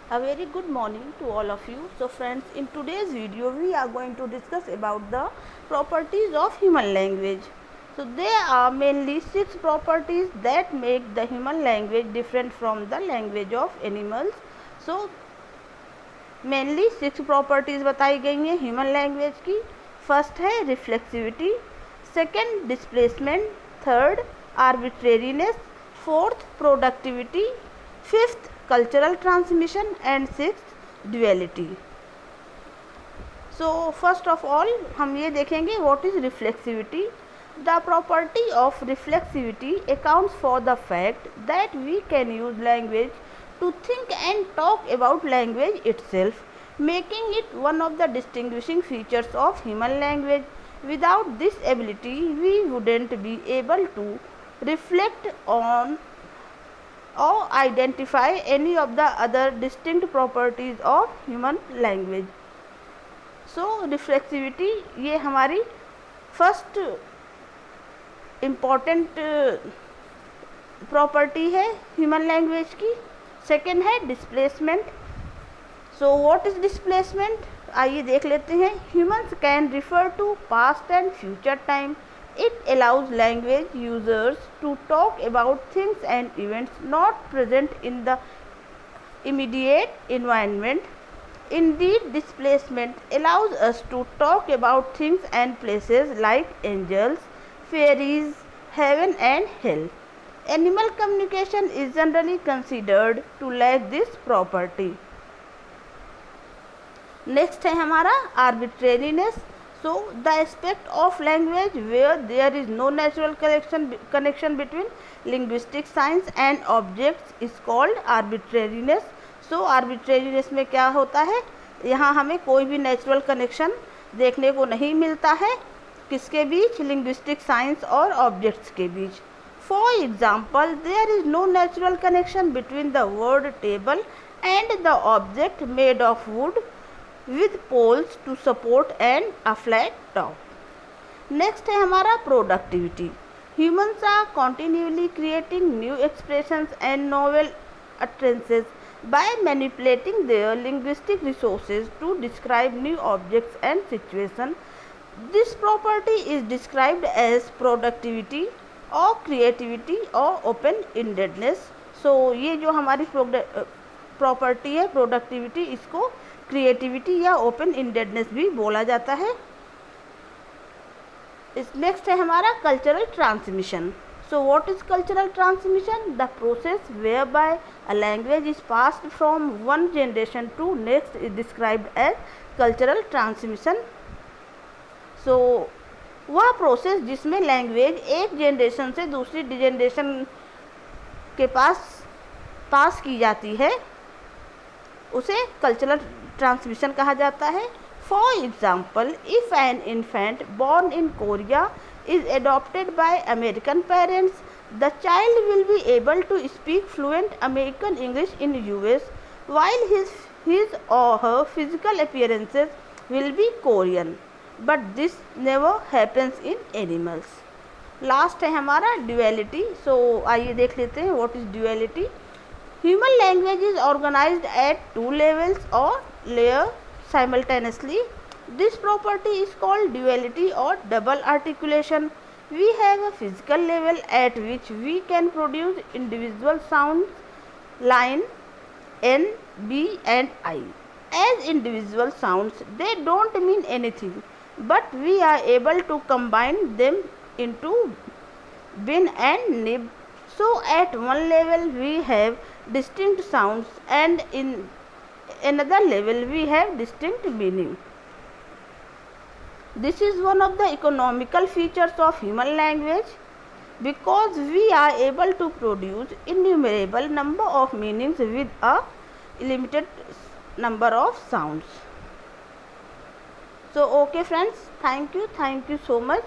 A very good morning to all of you. So friends, in today's video we are going to discuss about the properties of human language. So there are mainly 6 properties that make the human language different from the language of animals. So mainly 6 properties बताई गई हैं human language की. First है reflexivity, second displacement, third arbitrariness, fourth productivity, fifth cultural transmission and sixth duality. So first of all हम ये देखेंगे what is reflexivity. The property of reflexivity accounts for the fact that we can use language to think and talk about language itself, making it one of the distinguishing features of human language. Without this ability, we wouldn't be able to reflect on or identify any of the other distinct properties of human language. So, reflexivity ये हमारी first important property है human language की. Second है displacement. So what is displacement, आइए देख लेते हैं. Humans can refer to past and future time. It allows language users to talk about things and events not present in the immediate environment. Indeed, displacement allows us to talk about things and places like angels, fairies, heaven and hell. Animal communication is generally considered to lack this property. Next है हमारा arbitrariness. So the aspect of language where there is no natural connection between linguistic science and objects is called arbitrariness. So arbitrariness में क्या होता है, यहाँ हमें कोई भी नेचुरल कनेक्शन देखने को नहीं मिलता है. किसके बीच? लिंग्विस्टिक साइंस और ऑब्जेक्ट्स के बीच. For example, there is no natural connection between the word table and the object made of wood with poles to support and a flat top. Next है हमारा productivity. Humans are continually creating new expressions and novel utterances by manipulating their linguistic resources to describe new objects and situations. This property is described as productivity और creativity और open इंडेडनेस. सो ये जो हमारी property है productivity, इसको creativity या open इंडेडनेस भी बोला जाता है. इस नेक्स्ट है हमारा cultural transmission. So what is cultural transmission? The process whereby a language is passed from one generation to next is described as cultural transmission. So वह प्रोसेस जिसमें लैंग्वेज एक जनरेशन से दूसरी जनरेशन के पास की जाती है उसे कल्चरल ट्रांसमिशन कहा जाता है. For example, if an infant born in Korea is adopted by American parents, the child will be able to speak fluent American English in US while his or her physical appearances will be Korean. But this never happens in animals. Last है हमारा duality. So आइए देख लेते हैं what is duality. Human language is organized at 2 levels और layer simultaneously. This property is called duality और double articulation. We have a physical level at which we can produce individual sounds like N, B and I. As individual sounds, they don't mean anything, but we are able to combine them into bin and nib. So at one level we have distinct sounds and in another level we have distinct meaning. This is one of the economical features of human language because we are able to produce innumerable number of meanings with a limited number of sounds. So okay friends, thank you so much.